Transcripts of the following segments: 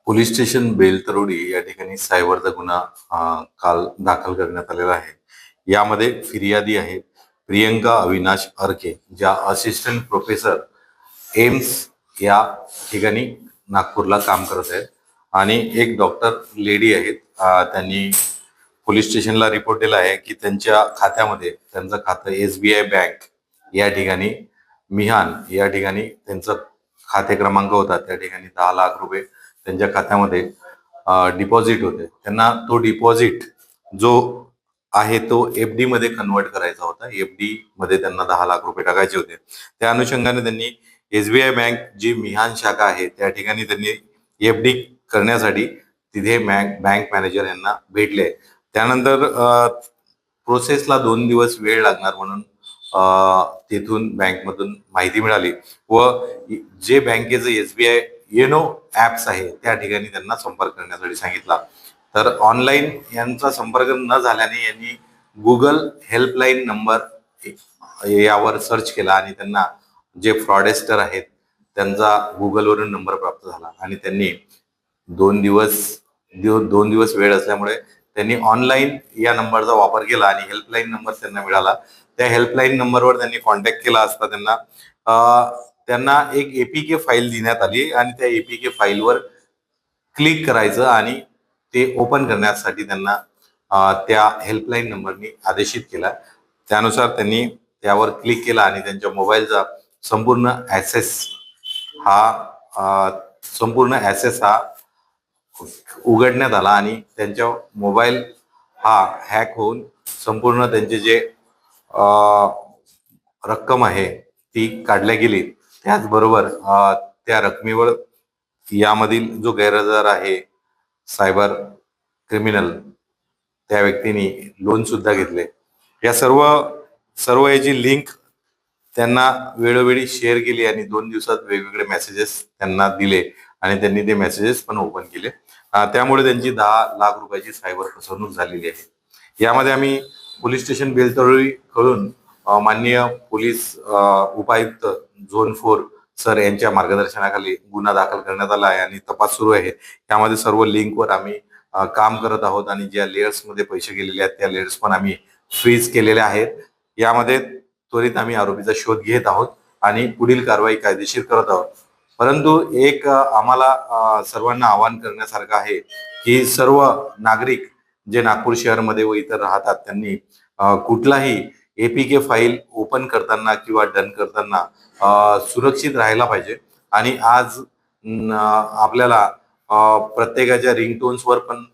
Police station Beltarodi या ठिकाणी सायबरचा गुन्हा काल दाखल करण्यात आलेला आहे. यामध्ये फिर्यादी आहेत प्रियंका अविनाश अर्के, ज्या असिस्टंट प्रोफेसर एम्स या ठिकाणी नागपूरला काम करत आहेत, आणि एक डॉक्टर लेडी आहेत. त्यांनी पोलीस स्टेशनला रिपोर्ट दिला आहे की त्यांच्या खात्यामध्ये, त्यांचं खातं SBI बँक या ठिकाणी मिहान या ठिकाणी त्यांचं खाते क्रमांक होता. त्या ठिकाणी 10 लाख रुपये त्यांच्या खात्यामध्ये डिपॉझिट होते. त्यांना तो डिपॉझिट जो आहे तो FD मध्ये कन्वर्ट करायचा होता. FD मध्ये त्यांना 10 लाख रुपये टाकायचे होते. त्या अनुषंगाने त्यांनी SBI बँक जी मिहान शाखा आहे त्या ठिकाणी त्यांनी FD करण्यासाठी तिथे बँक मॅनेजर यांना भेटले. त्यानंतर प्रोसेसला 2 दिवस वेळ लागणार म्हणून तिथून बँकमधून माहिती मिळाली व जे बँकेचं SBI येनो ऍप्स आहे त्या ठिकाणी त्यांना संपर्क करण्यासाठी सांगितला. तर ऑनलाईन यांचा संपर्क न झाल्याने यांनी गुगल हेल्पलाईन नंबर यावर सर्च केला आणि त्यांना जे फ्रॉडेस्टर आहेत त्यांचा गुगलवरून नंबर प्राप्त झाला आणि त्यांनी 2 दिवस वेळ असल्यामुळे त्यांनी ऑनलाईन या नंबरचा वापर केला आणि हेल्पलाईन नंबर त्यांना मिळाला. त्या हेल्पलाईन नंबरवर त्यांनी कॉन्टॅक्ट केला असता त्यांना एक APK फाईल देण्यात आली आणि त्या APK फाईलवर क्लिक करायचं आणि ते ओपन करण्यासाठी त्यांना त्या हेल्पलाईन नंबरनी आदेशित केला. त्यानुसार त्यांनी त्यावर क्लिक केला आणि त्यांच्या मोबाईलचा संपूर्ण ऍसेस हा उघडण्यात आला आणि त्यांच्या मोबाईल हा हॅक होऊन संपूर्ण त्यांचे जे रक्कम आहे ती काढल्या गेली. त्याचबरोबर त्या रकमेवर यामधील जो गैरहजर आहे सायबर क्रिमिनल त्या व्यक्तीने लोन सुद्धा घेतले. या सर्व याची लिंक त्यांना वेळोवेळी शेअर केली आणि 2 दिवसात वेगवेगळे मेसेजेस त्यांना दिले आणि त्यांनी ते मेसेजेस पण ओपन केले. त्यामुळे त्यांची 10 लाख रुपयाची सायबर फसवणूक झालेली आहे. यामध्ये आम्ही पोलीस स्टेशन बेलतरोडी कडून माननीय पोलीस उपायुक्त झोन 4 सर यांच्या मार्गदर्शनाखाली गुन्हा दाखल करण्यात आला आहे आणि तपास सुरू आहे. यामध्ये सर्व लिंकवर आम्ही काम करत आहोत आणि ज्या लेयर्स मध्ये पैसे गेलेले आहेत त्या लेयर्स पण आम्ही फ्रीज केलेल्या आहेत. यामध्ये त्वरित आम्ही आरोपीचा शोध घेत आहोत आणि पुढील कारवाई कायदेशीर करत आहोत. परंतु एक आम्हाला सर्वांना आवाहन करण्यासारखं आहे की सर्व नागरिक जे नागपूर शहरमध्ये व इतर राहतात त्यांनी कुठलाही APK फाईल ओपन करताना किंवा डन करताना सुरक्षित राहायला पाहिजे. आणि आज आपल्याला प्रत्येकाच्या रिंगटोन्सवर पण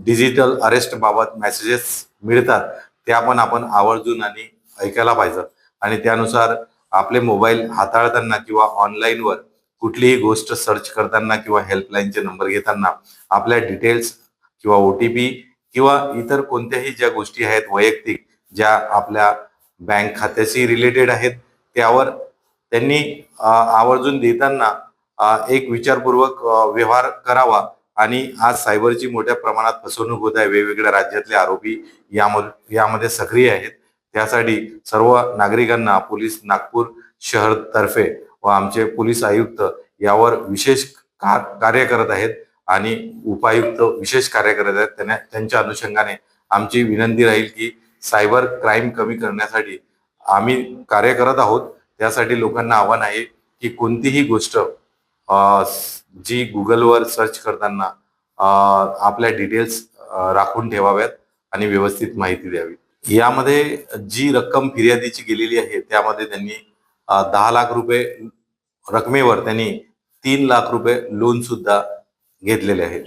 डिजिटल अरेस्ट बाबत मेसेजेस मिळतात. त्या पण आपण आवर्जून आणि ऐकायला पाहिजे आणि त्यानुसार आपले मोबाईल हाताळताना किंवा ऑनलाईनवर कुठलीही गोष्ट सर्च करताना किंवा हेल्पलाईनचे नंबर घेताना आपल्या डिटेल्स किंवा OTP किंवा इतर कोणत्याही ज्या गोष्टी आहेत वैयक्तिक ज्या आपल्या बँक खात्याशी रिलेटेड आहेत त्यावर त्यांनी आवर्जून देताना एक विचारपूर्वक व्यवहार करावा. आणि आज सायबरची मोठ्या प्रमाणात फसवणूक होत आहे. वेगवेगळ्या राज्यातले आरोपी यामध्ये सक्रिय आहेत. त्यासाठी सर्व नागरिकांना पोलीस नागपूर शहर तर्फे व आमचे पोलीस आयुक्त यावर विशेष कार्य करत आहेत आणि उपायुक्त विशेष कार्य करत आहेत. त्यांच्या अनुषंगाने आमची विनंती राहील की सायबर क्राईम कमी करण्यासाठी आम्ही कार्य करत आहोत. त्यासाठी लोकांना आव्हान आहे की कोणतीही गोष्ट जी गुगलवर सर्च करताना आपल्या डिटेल्स राखून ठेवाव्यात आणि व्यवस्थित माहिती द्यावी. यामध्ये जी रक्कम फिर्यादीची गेलेली आहे त्यामध्ये त्यांनी 10 लाख रुपये रकमेवर त्यांनी 3 लाख रुपये लोन सुद्धा घेतलेले आहेत.